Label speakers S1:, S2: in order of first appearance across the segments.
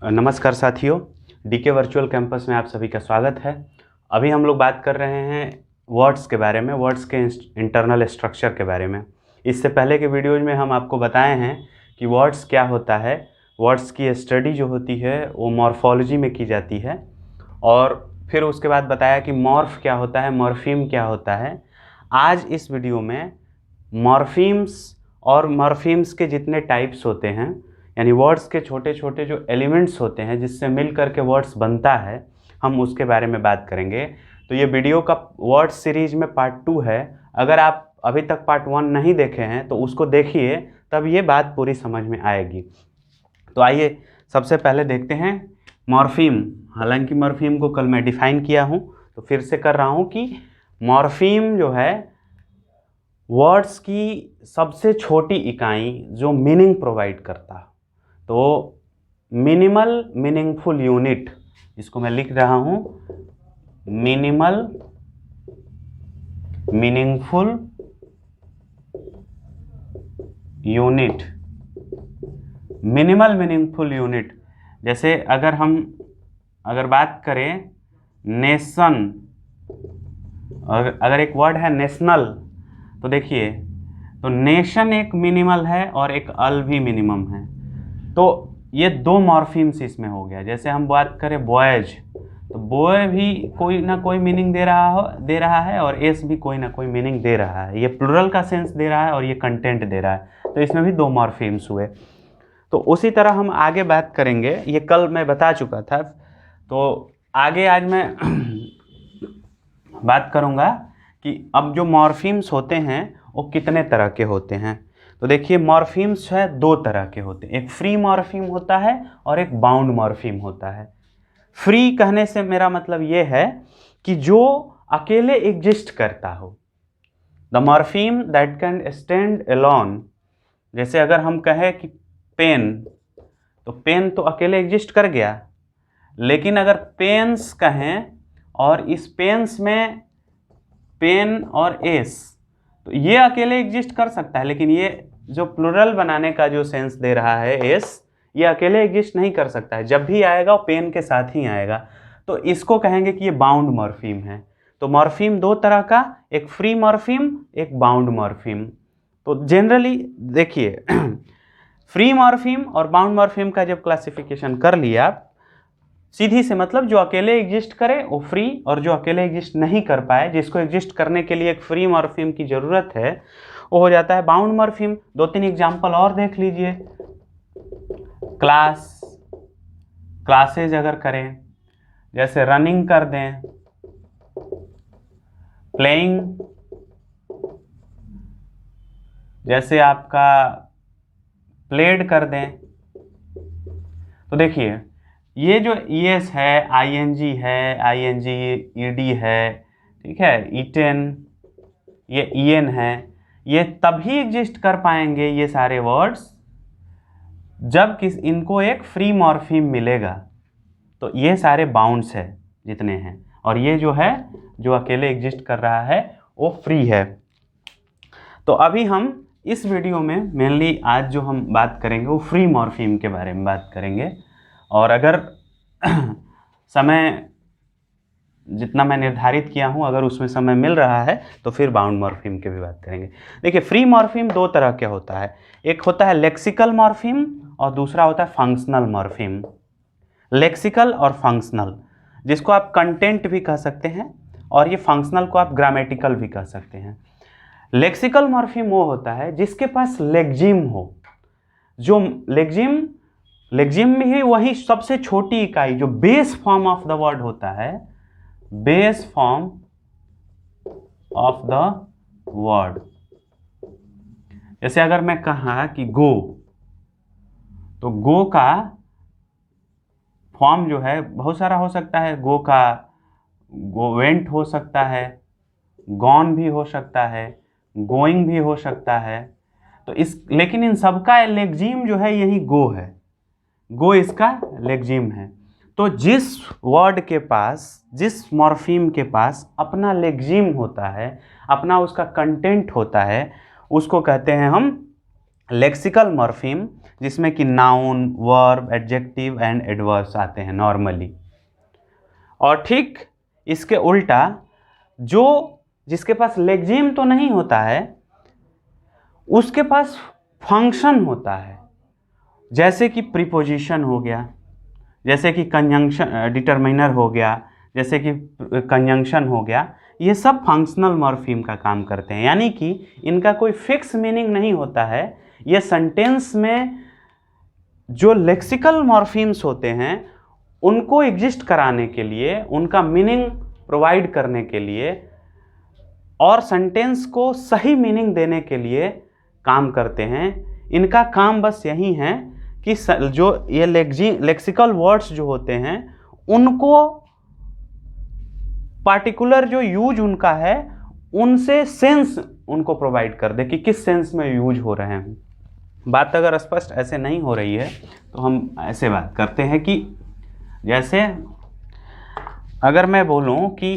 S1: नमस्कार साथियों, DK virtual campus में आप सभी का स्वागत है। अभी हम लोग बात कर रहे हैं वर्ड्स के बारे में, वर्ड्स के इंटरनल स्ट्रक्चर के बारे में। इससे पहले के वीडियोज में हम आपको बताए हैं कि वर्ड्स क्या होता है। वर्ड्स की स्टडी जो होती है वो मॉर्फोलॉजी में की जाती है, और फिर उसके बाद बताया कि मॉर्फ क्या होता है, मॉर्फीम क्या होता है। आज इस वीडियो में मॉर्फीम्स और मॉर्फीम्स के जितने टाइप्स होते हैं, यानी वर्ड्स के छोटे छोटे जो एलिमेंट्स होते हैं जिससे मिल करके वर्ड्स बनता है, हम उसके बारे में बात करेंगे। तो ये वीडियो का वर्ड सीरीज में पार्ट 2 है। अगर आप अभी तक पार्ट 1 नहीं देखे हैं तो उसको देखिए, तब ये बात पूरी समझ में आएगी। तो आइए सबसे पहले देखते हैं मॉर्फीम। हालांकि मॉर्फीम को कल मैं डिफाइन किया हूँ, तो फिर से कर रहा हूँ कि मॉर्फीम जो है वर्ड्स की सबसे छोटी इकाई जो मीनिंग प्रोवाइड करता है। तो मिनिमल मीनिंगफुल यूनिट, इसको मैं लिख रहा हूं minimal meaningful unit. Minimal meaningful unit, जैसे अगर बात करें नेशन, अगर एक वर्ड है नेशनल, तो देखिए, तो नेशन एक मिनिमल है और एक अल भी मिनिमम है। तो ये दो मॉर्फीम्स इसमें हो गया। जैसे हम बात करें बॉयज, तो बॉय भी कोई ना कोई मीनिंग दे रहा है और एस भी कोई ना कोई मीनिंग दे रहा है। ये प्लुरल का सेंस दे रहा है और ये कंटेंट दे रहा है, तो इसमें भी दो मॉर्फीम्स हुए। तो उसी तरह हम आगे बात करेंगे, ये कल मैं बता चुका था। तो आगे आज मैं बात करूँगा कि अब जो मॉर्फीम्स होते हैं वो कितने तरह के होते हैं। तो देखिए, मॉर्फीम्स है दो तरह के होते हैं, एक फ्री मॉर्फीम होता है और एक बाउंड मॉर्फीम होता है। फ्री कहने से मेरा मतलब ये है कि जो अकेले एग्जिस्ट करता हो, the morpheme that can stand alone. जैसे अगर हम कहें कि पेन, तो पेन तो अकेले एग्जिस्ट कर गया, लेकिन अगर पेन्स कहें और इस पेन्स में पेन और एस, तो ये अकेले एग्जिस्ट कर सकता है, लेकिन ये जो प्लुरल बनाने का जो सेंस दे रहा है एस, ये अकेले एग्जिस्ट नहीं कर सकता है। जब भी आएगा वो पेन के साथ ही आएगा, तो इसको कहेंगे कि ये बाउंड मॉर्फीम है। तो मॉर्फीम दो तरह का, एक फ्री मॉर्फीम, एक बाउंड मॉर्फीम। तो जनरली देखिए फ्री मॉर्फीम और बाउंड मॉर्फीम का जब क्लासिफिकेशन कर लिया, सीधी से मतलब जो अकेले एग्जिस्ट करे वो फ्री, और जो अकेले एग्जिस्ट नहीं कर पाए, जिसको एग्जिस्ट करने के लिए एक फ्री मॉर्फीम की जरूरत है, वो हो जाता है बाउंड मॉर्फीम। दो तीन एग्जांपल और देख लीजिए। क्लास, क्लासेज अगर करें, जैसे रनिंग कर दें, प्लेइंग, जैसे आपका प्लेड कर दें। तो देखिए, ये जो ईएस है, आईएनजी है, आईएनजी ईडी है, ठीक है, ईटेन, ये ईएन है, ये तभी एग्जिस्ट कर पाएंगे ये सारे वर्ड्स जब इनको एक फ्री मॉर्फीम मिलेगा। तो ये सारे बाउंड्स है जितने हैं, और ये जो है जो अकेले एग्जिस्ट कर रहा है वो फ्री है। तो अभी हम इस वीडियो में मेनली आज जो हम बात करेंगे वो फ्री मॉर्फीम के बारे में बात करेंगे, और अगर समय जितना मैं निर्धारित किया हूं अगर उसमें समय मिल रहा है तो फिर बाउंड मॉर्फीम के भी बात करेंगे। देखिए, फ्री मॉर्फीम दो तरह के होता है, एक होता है लेक्सिकल मॉर्फीम और दूसरा होता है फंक्शनल मॉर्फीम। लेक्सिकल और फंक्शनल, जिसको आप कंटेंट भी कह सकते हैं, और ये फंक्शनल को आप ग्रामेटिकल भी कह सकते हैं। लेक्सिकल मॉर्फीम वो होता है जिसके पास लेक्जिम हो, जो लेक्जिम में ही वही सबसे छोटी इकाई जो base form of the word होता है, base form of the word. जैसे अगर मैं कहा कि गो, तो गो का फॉर्म जो है बहुत सारा हो सकता है। गो का गोवेंट हो सकता है, गॉन भी हो सकता है, गोइंग भी हो सकता है। तो लेकिन इन सबका लेक्जिम जो है यही गो है, गो इसका लेक्जिम है। तो जिस वर्ड के पास, जिस मॉर्फीम के पास अपना लेक्जिम होता है, अपना उसका कंटेंट होता है, उसको कहते हैं हम लेक्सिकल मॉर्फीम। जिसमें कि noun, verb, adjective and adverbs आते हैं नॉर्मली। और ठीक इसके उल्टा जिसके पास लेक्सिम तो नहीं होता है, उसके पास फंक्शन होता है, जैसे कि प्रीपोजिशन हो गया, जैसे कि कंजंक्शन, डिटरमिनर हो गया, जैसे कि कंजंक्शन हो गया। ये सब फंक्शनल मॉर्फीम का काम करते हैं, यानी कि इनका कोई फिक्स मीनिंग नहीं होता है। ये सेंटेंस में जो लेक्सिकल मॉर्फीम्स होते हैं उनको एग्जिस्ट कराने के लिए, उनका मीनिंग प्रोवाइड करने के लिए और सेंटेंस को सही मीनिंग देने के लिए काम करते हैं। इनका काम बस यही है कि जो ये लेक्सिकल वर्ड्स जो होते हैं उनको पार्टिकुलर जो यूज उनका है उनसे सेंस उनको प्रोवाइड कर दे कि किस सेंस में यूज हो रहे हैं। बात अगर स्पष्ट ऐसे नहीं हो रही है तो हम ऐसे बात करते हैं कि जैसे अगर मैं बोलूं कि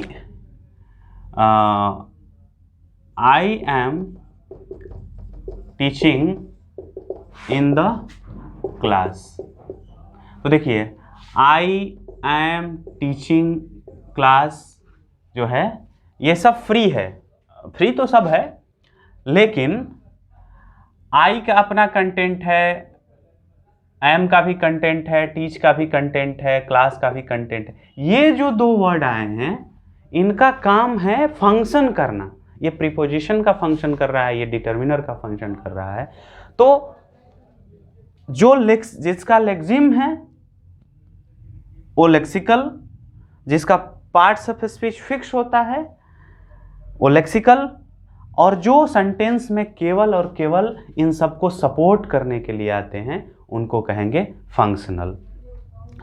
S1: I am teaching in the class, तो देखिए आई एम टीचिंग क्लास जो है ये सब फ्री है, फ्री तो सब है, लेकिन आई का अपना कंटेंट है, एम का भी कंटेंट है, टीच का भी कंटेंट है, क्लास का भी कंटेंट है। ये जो दो वर्ड आए हैं इनका काम है फंक्शन करना। ये प्रीपोजिशन का फंक्शन कर रहा है, ये डिटरमिनर का फंक्शन कर रहा है। तो जिसका लेक्सिम है वो लेक्सिकल, जिसका पार्ट्स ऑफ स्पीच फिक्स होता है वो लेक्सिकल, और जो सेंटेंस में केवल और केवल इन सबको सपोर्ट करने के लिए आते हैं उनको कहेंगे फंक्शनल।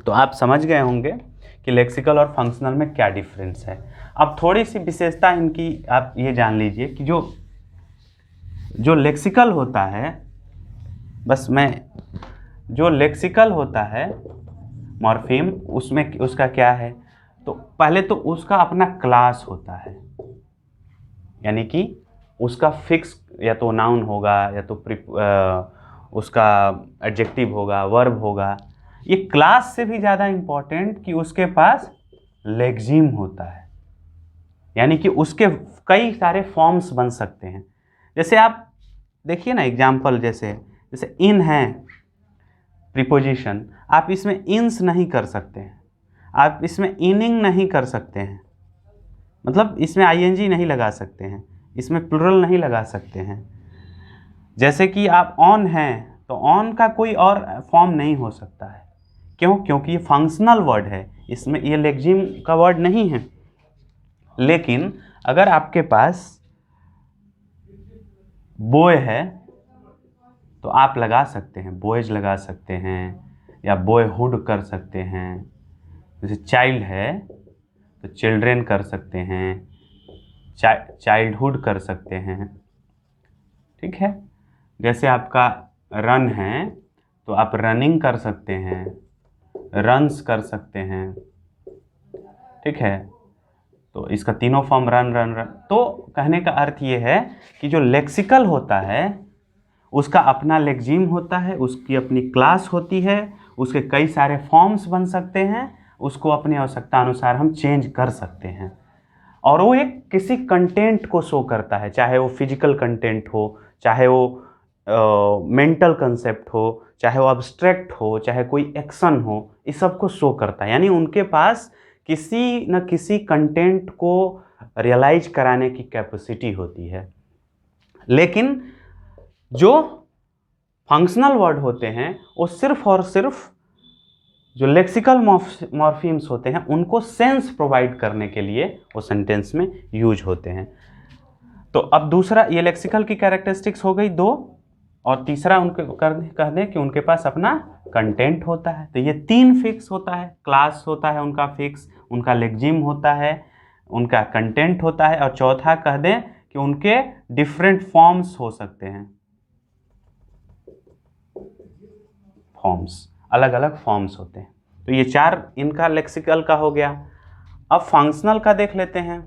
S1: तो आप समझ गए होंगे कि लेक्सिकल और फंक्शनल में क्या डिफरेंस है। अब थोड़ी सी विशेषता इनकी आप ये जान लीजिए कि जो लेक्सिकल होता है, जो लेक्सिकल होता है मॉर्फीम, उसमें उसका क्या है, तो पहले तो उसका अपना क्लास होता है, यानी कि उसका फिक्स या तो नाउन होगा या तो उसका एडजेक्टिव होगा, वर्ब होगा। ये क्लास से भी ज़्यादा इम्पॉर्टेंट कि उसके पास लेक्सिम होता है, यानी कि उसके कई सारे फॉर्म्स बन सकते हैं। जैसे आप देखिए ना एग्जाम्पल, जैसे इन है प्रीपोजिशन, आप इसमें इन्स नहीं कर सकते हैं, आप इसमें इनिंग नहीं कर सकते हैं, मतलब इसमें आईएनजी नहीं लगा सकते हैं, इसमें प्लुरल नहीं लगा सकते हैं। जैसे कि आप ऑन हैं तो ऑन का कोई और फॉर्म नहीं हो सकता है। क्यों? क्योंकि ये फंक्शनल वर्ड है, इसमें ये लेक्सिम का वर्ड नहीं है। लेकिन अगर आपके पास बॉय है तो आप लगा सकते हैं, बॉयज लगा सकते हैं या बॉयहुड कर सकते हैं। जैसे चाइल्ड है तो चिल्ड्रेन कर सकते हैं, चाइल्डहुड कर सकते हैं, ठीक है। जैसे आपका रन है तो आप रनिंग कर सकते हैं, रन्स कर सकते हैं, ठीक है। तो इसका तीनों फॉर्म रन रन रन। तो कहने का अर्थ ये है कि जो लेक्सिकल होता है उसका अपना लेक्सिम होता है, उसकी अपनी क्लास होती है, उसके कई सारे फॉर्म्स बन सकते हैं, उसको अपनी आवश्यकता अनुसार हम चेंज कर सकते हैं। और वो एक किसी कंटेंट को शो करता है, चाहे वो फिजिकल कंटेंट हो, चाहे वो मेंटल कंसेप्ट हो, चाहे वो अब्स्ट्रैक्ट हो, चाहे कोई एक्शन हो, इस सब को शो करता है। यानी उनके पास किसी न किसी कंटेंट को रियलाइज कराने की कैपेसिटी होती है। लेकिन जो फंक्शनल वर्ड होते हैं वो सिर्फ और सिर्फ जो लेक्सिकल मॉर्फीम्स होते हैं उनको सेंस प्रोवाइड करने के लिए वो सेंटेंस में यूज होते हैं। तो अब दूसरा, ये लेक्सिकल की कैरेक्टरिस्टिक्स हो गई दो, और तीसरा उनके कह दें कि उनके पास अपना कंटेंट होता है। तो ये तीन फिक्स होता है, क्लास होता है उनका फिक्स, उनका लेक्सिम होता है, उनका कंटेंट होता है, और चौथा कह दें कि उनके डिफरेंट फॉर्म्स हो सकते हैं, फॉर्म्स, अलग अलग फॉर्म्स होते हैं। तो ये चार इनका लेक्सिकल का हो गया। अब फंक्शनल का देख लेते हैं।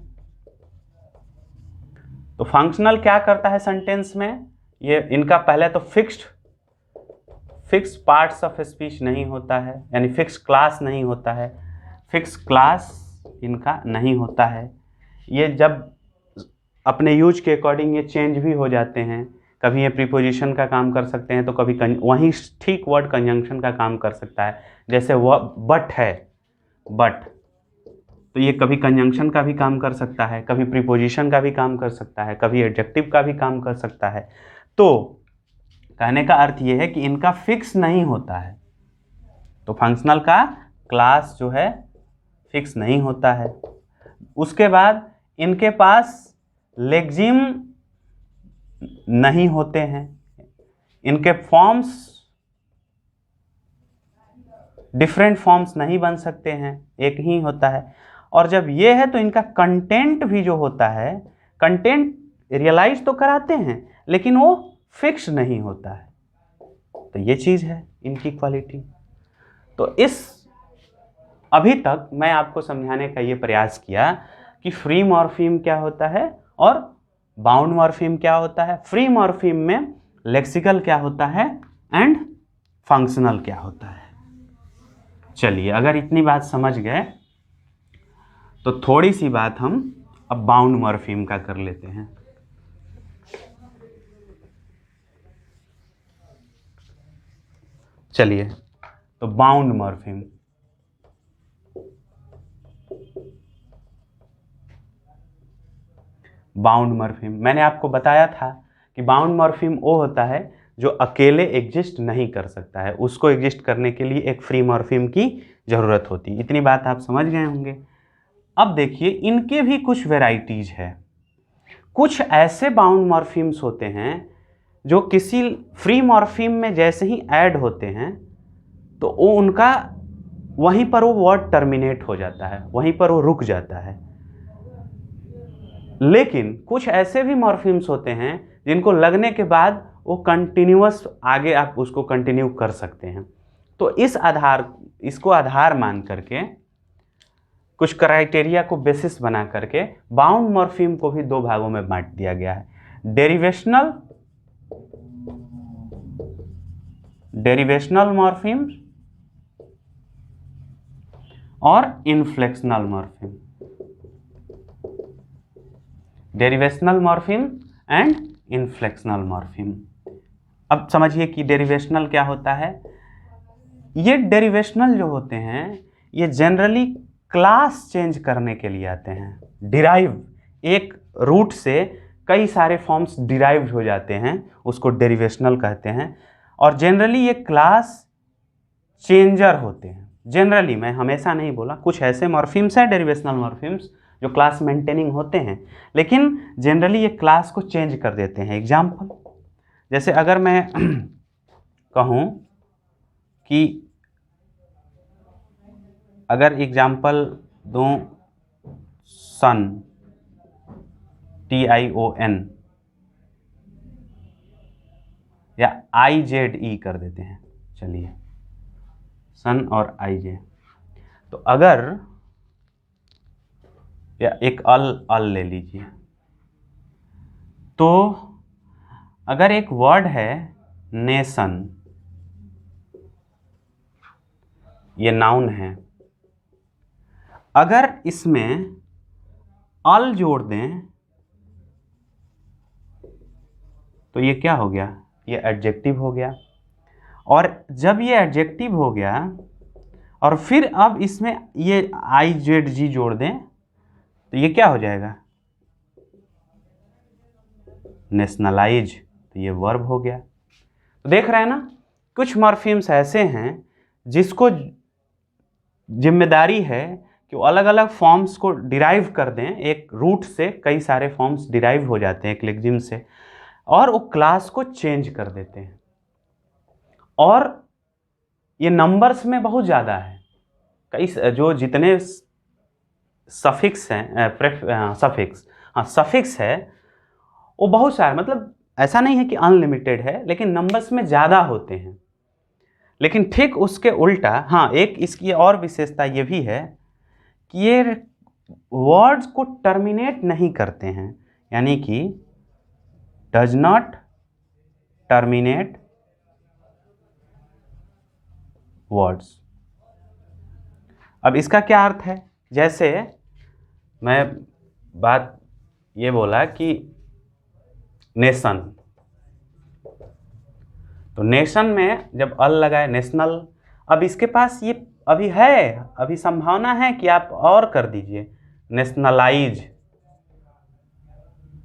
S1: तो फंक्शनल क्या करता है सेंटेंस में, ये इनका पहले तो फिक्स पार्ट्स ऑफ स्पीच नहीं होता है, यानी फिक्स क्लास नहीं होता है, फिक्स क्लास इनका नहीं होता है। ये जब अपने यूज के अकॉर्डिंग ये चेंज भी हो जाते हैं, कभी ये प्रीपोजिशन का काम कर सकते हैं तो कभी वहीं ठीक वर्ड कंजंक्शन का काम कर सकता है। जैसे वह बट है, बट, तो ये कभी कंजंक्शन का भी काम कर सकता है, कभी प्रीपोजिशन का भी काम कर सकता है, कभी एडजेक्टिव का भी काम कर सकता है। तो कहने का अर्थ ये है कि इनका फिक्स नहीं होता है। तो फंक्शनल का क्लास जो है फिक्स नहीं होता है। उसके बाद इनके पास लेक्सिम नहीं होते हैं, इनके फॉर्म्स डिफरेंट फॉर्म्स नहीं बन सकते हैं, एक ही होता है। और जब ये है तो इनका कंटेंट भी जो होता है, कंटेंट रियलाइज तो कराते हैं लेकिन वो फिक्स नहीं होता है। तो ये चीज़ है इनकी क्वालिटी। तो इस अभी तक मैं आपको समझाने का ये प्रयास किया कि फ्री मॉर्फीम क्या होता है और बाउंड मॉर्फीम क्या होता है। फ्री मॉर्फीम में लेक्सिकल क्या होता है एंड फंक्शनल क्या होता है। चलिए, अगर इतनी बात समझ गए तो थोड़ी सी बात हम अब बाउंड मॉर्फीम का कर लेते हैं। चलिए, तो बाउंड मॉर्फीम, बाउंड मॉर्फीम मैंने आपको बताया था कि बाउंड मॉर्फीम वो होता है जो अकेले एग्जिस्ट नहीं कर सकता है, उसको एग्जिस्ट करने के लिए एक फ्री मॉर्फीम की ज़रूरत होती है। इतनी बात आप समझ गए होंगे। अब देखिए, इनके भी कुछ वेराइटीज़ है। कुछ ऐसे बाउंड मॉर्फीम्स होते हैं जो किसी फ्री मॉर्फीम में जैसे ही ऐड होते हैं तो वो उनका वहीं पर वो वर्ड टर्मिनेट हो जाता है, वहीं पर वो रुक जाता है। लेकिन कुछ ऐसे भी मॉर्फीम्स होते हैं जिनको लगने के बाद वो कंटिन्यूअस आगे आप उसको कंटिन्यू कर सकते हैं। तो इसको आधार मान करके, कुछ क्राइटेरिया को बेसिस बना करके बाउंड मॉर्फीम को भी दो भागों में बांट दिया गया है, डेरिवेशनल मॉर्फीम्स और inflectional morpheme. Derivational morpheme and inflectional morpheme. अब समझिए कि डेरिवेशनल क्या होता है। ये डेरिवेशनल जो होते हैं ये जनरली क्लास चेंज करने के लिए आते हैं। डिराइव, एक रूट से कई सारे फॉर्म्स डिराइव हो जाते हैं, उसको डेरिवेशनल कहते हैं। और जनरली ये क्लास चेंजर होते हैं। जनरली, मैं हमेशा नहीं बोला, कुछ ऐसे मॉर्फीम्स हैं डेरिवेशनल मॉर्फीम्स जो क्लास मेंटेनिंग होते हैं, लेकिन जनरली ये क्लास को चेंज कर देते हैं। एग्जाम्पल, जैसे अगर मैं कहूँ कि अगर एग्जाम्पल दूँ सन, TION, या IZE कर देते हैं। चलिए, सन और IJ। तो अगर, या एक अल ले लीजिए, तो अगर एक वर्ड है नेशन, ये नाउन है, अगर इसमें अल जोड़ दें तो ये क्या हो गया, ये एडजेक्टिव हो गया। और जब ये एडजेक्टिव हो गया और फिर अब इसमें ये IZG जोड़ दें तो ये क्या हो जाएगा, नेशनलाइज। तो ये वर्ब हो गया। तो देख रहे हैं ना, कुछ मॉर्फीम्स ऐसे हैं जिसको जिम्मेदारी है कि वो अलग अलग फॉर्म्स को डिराइव कर दें। एक रूट से कई सारे फॉर्म्स डिराइव हो जाते हैं एक लेक्सिम से, और वो क्लास को चेंज कर देते हैं। और ये नंबर्स में बहुत ज़्यादा है। कई जो जितने सफिक्स हैं, सफिक्स है वो बहुत सारे, मतलब ऐसा नहीं है कि अनलिमिटेड है, लेकिन नंबर्स में ज़्यादा होते हैं। लेकिन ठीक उसके उल्टा, हाँ, एक इसकी और विशेषता ये भी है कि ये वर्ड्स को टर्मिनेट नहीं करते हैं, यानी कि डज नॉट टर्मिनेट वर्ड्स। अब इसका क्या अर्थ है, जैसे मैं बात ये बोला कि नेशन, तो नेशन में जब अल लगाए नेशनल, अब इसके पास ये अभी है, अभी संभावना है कि आप और कर दीजिए नेशनलाइज,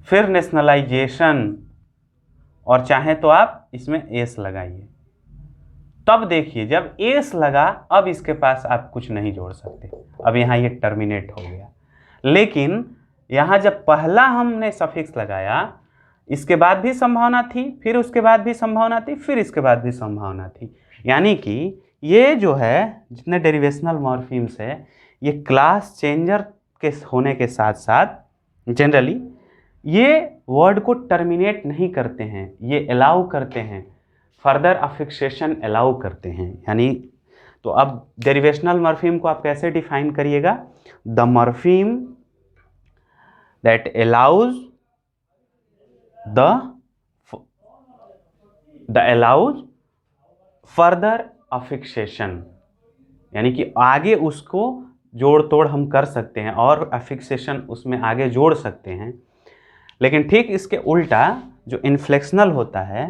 S1: फिर नेशनलाइजेशन, और चाहे तो आप इसमें एस लगाइए। तब देखिए जब एस लगा, अब इसके पास आप कुछ नहीं जोड़ सकते, अब यहाँ ये टर्मिनेट हो गया। लेकिन यहाँ जब पहला हमने सफिक्स लगाया, इसके बाद भी संभावना थी, फिर उसके बाद भी संभावना थी, फिर इसके बाद भी संभावना थी। यानी कि ये जो है जितने डेरिवेशनल मॉर्फीम्स है, ये क्लास चेंजर के होने के साथ साथ जनरली ये वर्ड को टर्मिनेट नहीं करते हैं, ये अलाउ करते हैं, फर्दर अफिक्सेशन अलाउ करते हैं। यानी तो अब डेरिवेशनल मॉर्फीम को आप कैसे डिफाइन करिएगा, the morpheme that allows allows further affixation, यानी कि आगे उसको जोड़ तोड़ हम कर सकते हैं और अफिक्सेशन उसमें आगे जोड़ सकते हैं। लेकिन ठीक इसके उल्टा जो इन्फ्लेक्शनल होता है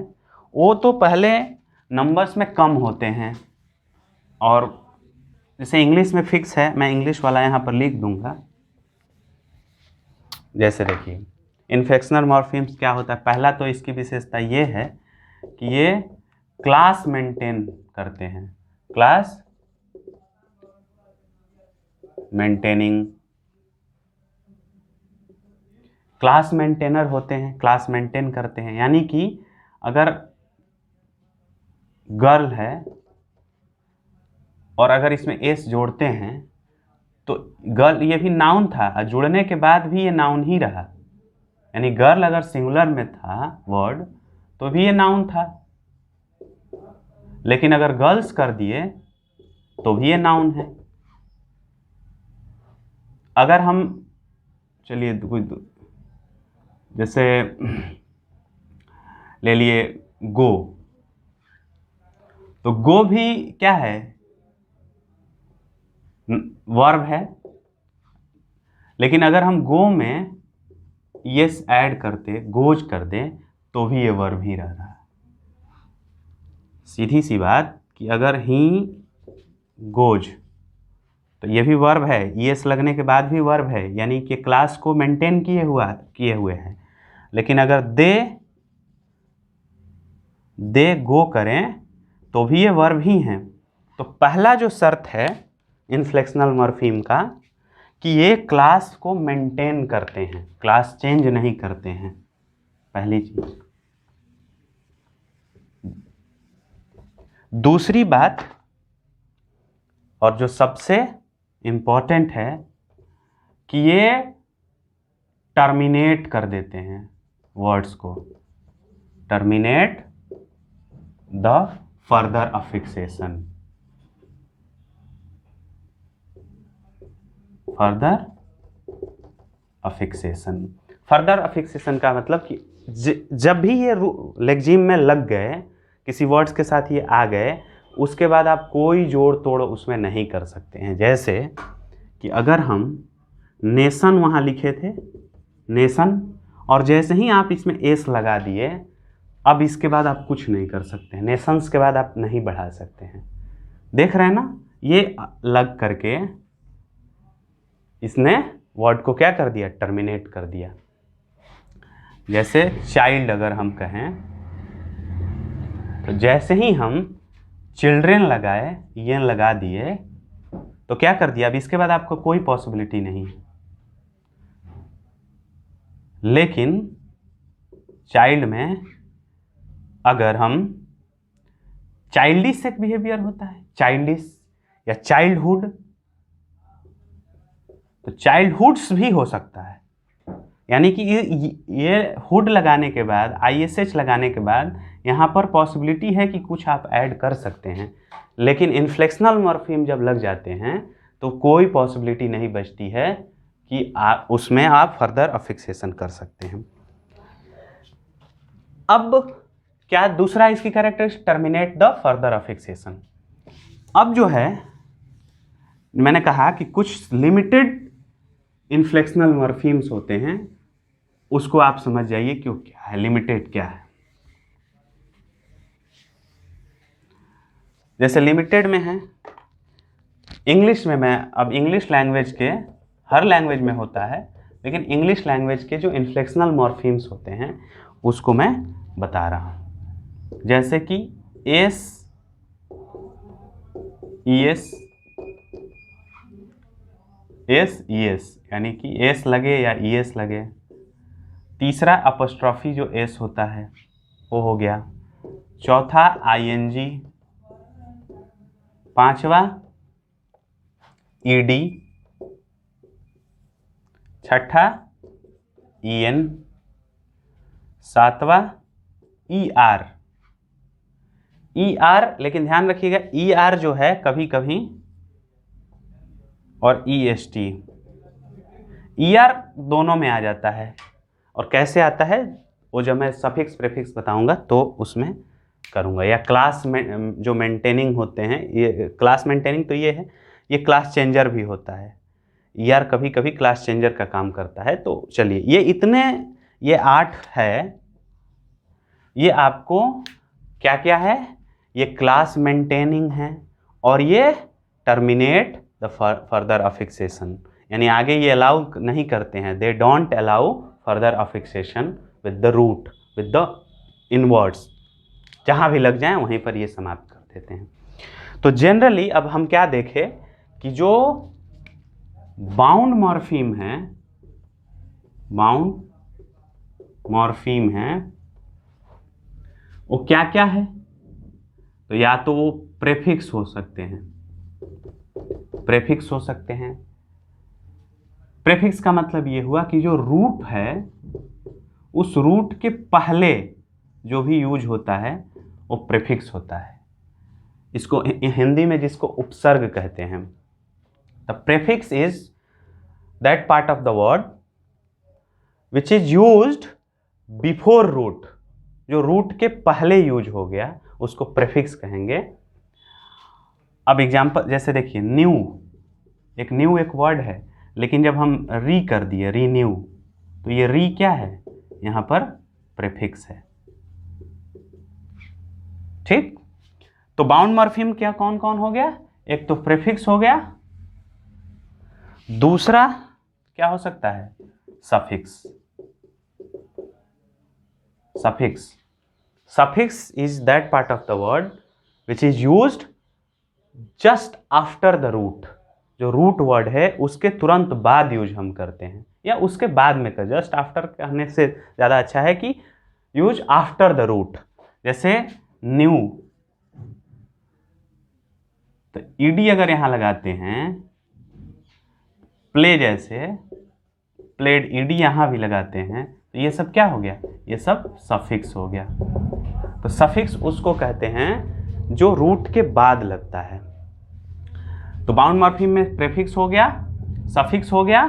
S1: वो तो पहले नंबर्स में कम होते हैं, और जैसे इंग्लिश में फिक्स है, मैं इंग्लिश वाला यहाँ पर लिख दूंगा। जैसे देखिए इन्फ्लेक्शनल मॉर्फीम्स क्या होता है, पहला तो इसकी विशेषता ये है कि ये क्लास मेंटेन करते हैं, क्लास मेंटेनिंग, क्लास मेंटेनर होते हैं, क्लास मेंटेन करते हैं। यानी कि अगर गर्ल है और अगर इसमें एस जोड़ते हैं तो गर्ल ये भी नाउन था, और जुड़ने के बाद भी ये नाउन ही रहा। यानी गर्ल अगर सिंगुलर में था वर्ड तो भी ये नाउन था, लेकिन अगर गर्ल्स कर दिए तो भी ये नाउन है। अगर हम चलिए जैसे ले लिए गो, तो गो भी क्या है, वर्ब है, लेकिन अगर हम गो में यस ऐड करते, गोज कर दें, तो भी ये वर्ब ही रह रहा है। सीधी सी बात कि अगर ही गोज, तो ये भी वर्ब है, यस लगने के बाद भी वर्ब है, यानी कि क्लास को मेंटेन किए हुए हैं। लेकिन अगर दे गो करें तो भी ये वर्ब ही हैं। तो पहला जो शर्त है इन्फ्लेक्शनल मॉर्फीम का कि ये क्लास को मेंटेन करते हैं, क्लास चेंज नहीं करते हैं, पहली चीज। दूसरी बात और जो सबसे इंपॉर्टेंट है कि ये टर्मिनेट कर देते हैं वर्ड्स को, terminate the further affixation, further affixation. Further affixation का मतलब कि जब भी ये लेक्जिम में लग गए, किसी वर्ड्स के साथ ये आ गए, उसके बाद आप कोई जोड़ तोड़ उसमें नहीं कर सकते हैं। जैसे कि अगर हम नेशन वहाँ लिखे थे, नेशन, और जैसे ही आप इसमें एस लगा दिए, अब इसके बाद आप कुछ नहीं कर सकते हैं, नेशंस के बाद आप नहीं बढ़ा सकते हैं। देख रहे हैं ना, ये लग करके इसने वर्ड को क्या कर दिया, टर्मिनेट कर दिया। जैसे चाइल्ड अगर हम कहें, तो जैसे ही हम चिल्ड्रेन लगाए, ये लगा दिए, तो क्या कर दिया, अब इसके बाद आपको कोई पॉसिबिलिटी नहीं। लेकिन चाइल्ड में अगर हम चाइल्डिश एक बिहेवियर होता है, चाइल्डिश या चाइल्डहुड, तो चाइल्डहुड्स भी हो सकता है। यानी कि ये हुड लगाने के बाद, ISH लगाने के बाद यहाँ पर पॉसिबिलिटी है कि कुछ आप ऐड कर सकते हैं। लेकिन इन्फ्लेक्शनल मॉर्फीम जब लग जाते हैं तो कोई पॉसिबिलिटी नहीं बचती है कि उसमें आप फर्दर अफिक्सेशन कर सकते हैं। अब क्या दूसरा इसकी कैरेक्टरिस्टिक, टर्मिनेट द फर्दर अफिक्सेशन। अब जो है मैंने कहा कि कुछ लिमिटेड इन्फ्लेक्शनल मॉर्फीम्स होते हैं, उसको आप समझ जाइए कि वो क्या है, लिमिटेड क्या है। जैसे लिमिटेड में है इंग्लिश में, मैं अब इंग्लिश लैंग्वेज के, हर लैंग्वेज में होता है, लेकिन इंग्लिश लैंग्वेज के जो इन्फ्लेक्शनल मॉर्फीम्स होते हैं उसको मैं बता रहा हूँ। जैसे कि एस, ईएस, एस ईएस, यानी कि एस लगे या ईएस लगे। तीसरा अपोस्ट्रॉफी जो एस होता है वो हो गया। चौथा आईएनजी। पांचवा ईडी। छठा ईएन। सातवां ईआर। ईआर, लेकिन ध्यान रखिएगा ईआर जो है कभी कभी, और ईएसटी, ईआर दोनों में आ जाता है। और कैसे आता है वो जब मैं सफिक्स प्रीफिक्स बताऊंगा तो उसमें करूंगा। या क्लास में जो मेंटेनिंग होते हैं, ये क्लास मेंटेनिंग तो ये है, ये क्लास चेंजर भी होता है। ईआर कभी कभी क्लास चेंजर का काम करता है। तो चलिए ये इतने, ये 8 है। ये आपको क्या क्या है, ये क्लास मेंटेनिंग है और ये टर्मिनेट द फर्दर अफिक्सेशन, यानी आगे ये अलाउ नहीं करते हैं। They don't allow further affixation with the root, with the inwards, जहाँ भी लग जाए वहीं पर ये समाप्त कर देते हैं। तो जनरली अब हम क्या देखें कि जो बाउंड मॉर्फीम है, बाउंड मॉर्फीम है वो क्या क्या है। तो या तो वो प्रेफिक्स हो सकते हैं, प्रेफिक्स हो सकते हैं। प्रेफिक्स का मतलब ये हुआ कि जो रूट है उस रूट के पहले जो भी यूज होता है वो प्रेफिक्स होता है। इसको हिंदी में जिसको उपसर्ग कहते हैं। The prefix is that part of the word which is used before root, जो रूट के पहले यूज हो गया उसको प्रेफिक्स कहेंगे। अब एग्जांपल जैसे देखिए न्यू, एक न्यू एक वर्ड है, लेकिन जब हम री कर दिए, रीन्यू, तो ये री क्या है, यहां पर प्रेफिक्स है। ठीक, तो बाउंड मॉर्फीम क्या कौन कौन हो गया, एक तो प्रेफिक्स हो गया, दूसरा क्या हो सकता है, suffix. Suffix, suffix is that part of the word which is used just after the root, जो रूट वर्ड है उसके तुरंत बाद यूज हम करते हैं, या उसके बाद में कर, जस्ट आफ्टर कहने से ज़्यादा अच्छा है कि यूज आफ्टर द रूट। जैसे न्यू, तो ईडी अगर यहां लगाते हैं, प्ले जैसे प्लेड, ईडी यहां भी लगाते हैं, तो ये सब क्या हो गया, ये सब सफिक्स हो गया। तो सफिक्स उसको कहते हैं जो रूट के बाद लगता है। तो बाउंड मॉर्फीम में प्रेफिक्स हो गया, सफिक्स हो गया।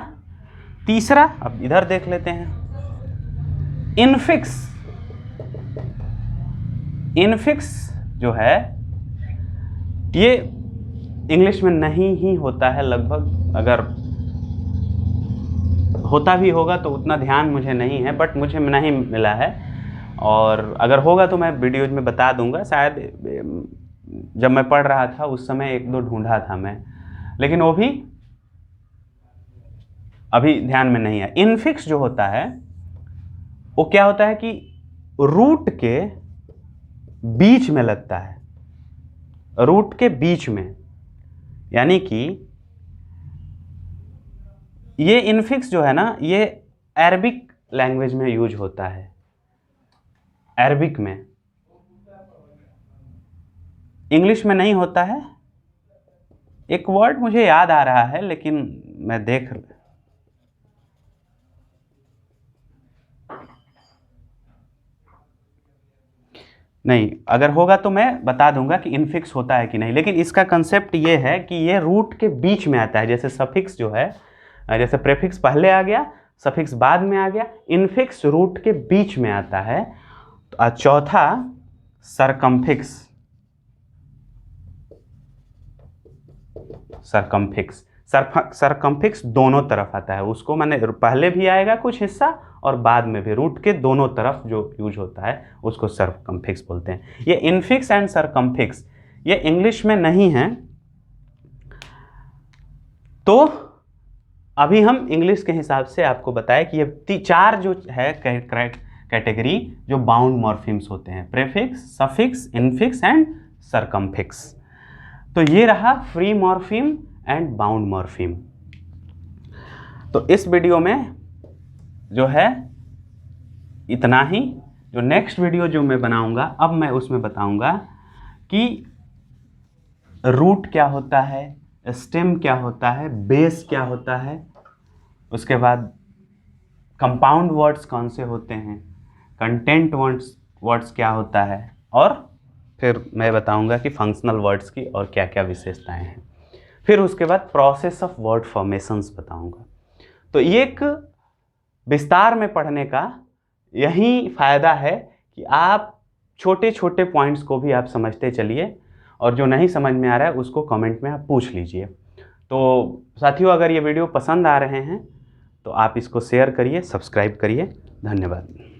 S1: तीसरा अब इधर देख लेते हैं, इनफिक्स। इनफिक्स जो है ये इंग्लिश में नहीं ही होता है लगभग, अगर होता भी होगा तो उतना ध्यान मुझे नहीं है, बट मुझे नहीं मिला है, और अगर होगा तो मैं वीडियोज में बता दूंगा। शायद जब मैं पढ़ रहा था उस समय एक दो ढूंढा था मैं, लेकिन वो भी अभी ध्यान में नहीं है। इनफिक्स जो होता है वो क्या होता है कि रूट के बीच में लगता है, रूट के बीच में, यानी कि ये इनफिक्स जो है ना, ये अरबिक लैंग्वेज में यूज होता है, अरबिक में, इंग्लिश में नहीं होता है। एक वर्ड मुझे याद आ रहा है लेकिन मैं देख, नहीं, अगर होगा तो मैं बता दूंगा कि इनफिक्स होता है कि नहीं, लेकिन इसका कंसेप्ट ये है कि ये रूट के बीच में आता है। जैसे सफिक्स जो है, जैसे प्रेफिक्स पहले आ गया, सफिक्स बाद में आ गया, इनफिक्स रूट के बीच में आता है। तो चौथा सरकमफिक्स, सरकमफिक्स। सरकमफिक्स दोनों तरफ आता है, उसको मैंने पहले भी आएगा कुछ हिस्सा और बाद में भी, रूट के दोनों तरफ जो यूज होता है उसको सरकमफिक्स बोलते हैं। ये इनफिक्स एंड सरकमफिक्स ये इंग्लिश में नहीं है, तो अभी हम इंग्लिश के हिसाब से आपको बताएं कि ये चार जो है कैटेगरी जो बाउंड मॉर्फिम्स होते हैं, prefix, suffix, infix and circumfix. तो ये रहा free morpheme and bound morpheme. तो इस वीडियो में जो है इतना ही। जो नेक्स्ट वीडियो जो मैं बनाऊंगा, अब मैं उसमें बताऊंगा कि रूट क्या होता है, स्टेम क्या होता है, बेस क्या होता है, उसके बाद कंपाउंड वर्ड्स कौन से होते हैं, कंटेंट वर्ड्स क्या होता है, और फिर मैं बताऊंगा कि फंक्शनल वर्ड्स की और क्या क्या विशेषताएं हैं। फिर उसके बाद प्रोसेस ऑफ वर्ड फॉर्मेशंस बताऊंगा। तो ये एक विस्तार में पढ़ने का यही फायदा है कि आप छोटे छोटे पॉइंट्स को भी आप समझते चलिए, और जो नहीं समझ में आ रहा है उसको कमेंट में आप पूछ लीजिए। तो साथियों, अगर ये वीडियो पसंद आ रहे हैं तो आप इसको शेयर करिए, सब्सक्राइब करिए। धन्यवाद।